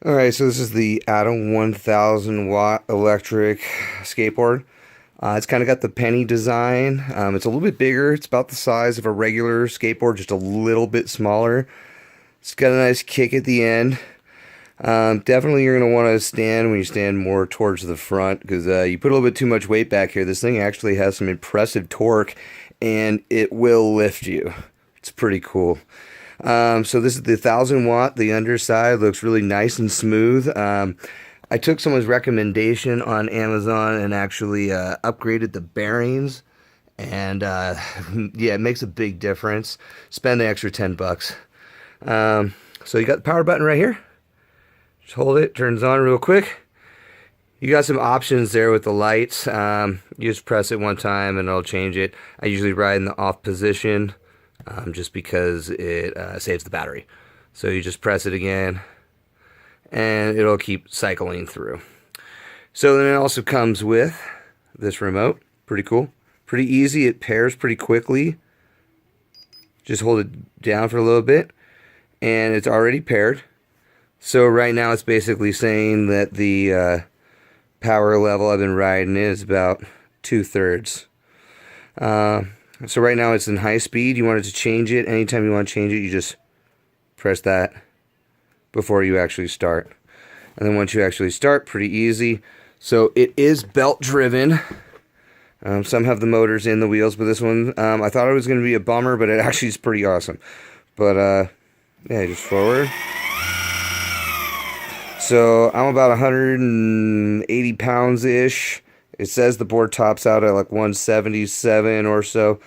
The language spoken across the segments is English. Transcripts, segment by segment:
Alright, so this is the Atom 1000 watt electric skateboard. It's kind of got the penny design. It's a little bit bigger. It's about the size of a regular skateboard, just a little bit smaller. It's got a nice kick at the end. Definitely you're going to want to stand when you stand more towards the front because you put a little bit too much weight back here. This thing actually has some impressive torque and it will lift you. It's pretty cool. So this is the 1000 watt. The underside looks really nice and smooth. I took someone's recommendation on Amazon and actually upgraded the bearings. And yeah, it makes a big difference. Spend the extra 10 bucks. So you got the power button right here. Just hold it, turns on real quick. You got some options there with the lights. You just press it one time and it'll change it. I usually ride in the off position. Just because it saves the battery. So you just press it again and it'll keep cycling through. So then it also comes with this remote. Pretty cool. Pretty easy. It pairs pretty quickly. Just hold it down for a little bit and it's already paired. So right now it's basically saying that the power level I've been riding is about 2/3. So right now it's in high speed. You want it to change it. Anytime you want to change it, you just press that before you actually start. And then once you actually start, pretty easy. So it is belt driven. Some have the motors in the wheels, but this one, I thought it was going to be a bummer, but it actually is pretty awesome. But yeah, just forward. So I'm about 180 pounds-ish. It says the board tops out at like 177 or so.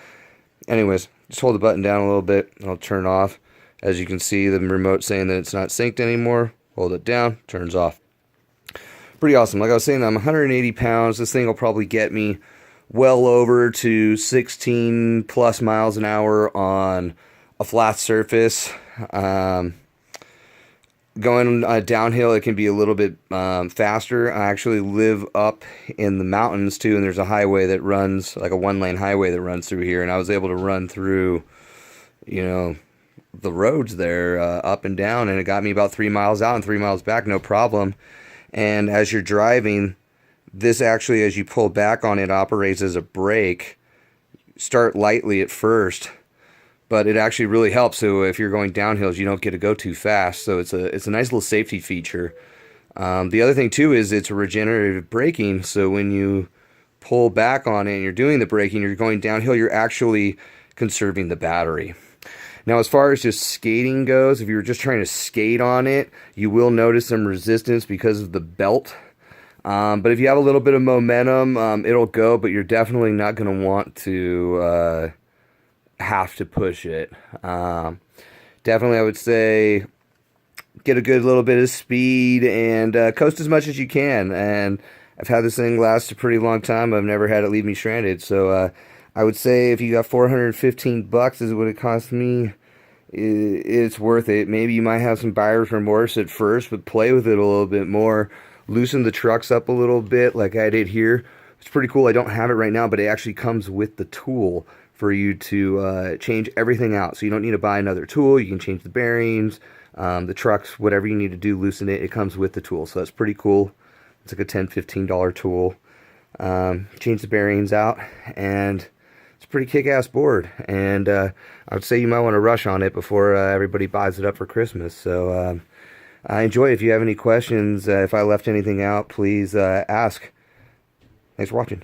Anyways, just hold the button down a little bit. It'll turn off. As you can see, the remote saying that it's not synced anymore. Hold it down, turns off. Pretty awesome. Like I was saying, I'm 180 pounds. This thing will probably get me well over to 16 plus miles an hour on a flat surface. Going downhill, it can be a little bit faster. I actually live up in the mountains too, and there's a highway that runs, like a one-lane highway that runs through here, and I was able to run through, you know, the roads there up and down, and it got me about 3 miles out and 3 miles back, no problem. And as you're driving, this actually, as you pull back on it, operates as a brake. Start lightly at first, but it actually really helps. So if you're going downhills, you don't get to go too fast. So it's a nice little safety feature. The other thing too is it's regenerative braking. So when you pull back on it and you're doing the braking, you're going downhill, you're actually conserving the battery. Now, as far as just skating goes, if you're just trying to skate on it, you will notice some resistance because of the belt. But if you have a little bit of momentum, it'll go, but you're definitely not going to want to have to push it. Definitely, I would say get a good little bit of speed and coast as much as you can. And I've had this thing last a pretty long time. I've never had it leave me stranded. So I would say if you got 415 bucks is what it cost me, it's worth it. Maybe you might have some buyer's remorse at first, but play with it a little bit more. Loosen the trucks up a little bit like I did here. It's pretty cool. I don't have it right now, but it actually comes with the tool for you to change everything out. So you don't need to buy another tool. You can change the bearings, the trucks, whatever you need to do, loosen it. It comes with the tool. So that's pretty cool. It's like a $10, $15 tool. Change the bearings out, and it's a pretty kick-ass board. And I would say you might want to rush on it before everybody buys it up for Christmas. So enjoy. If you have any questions, if I left anything out, please ask. Thanks for watching.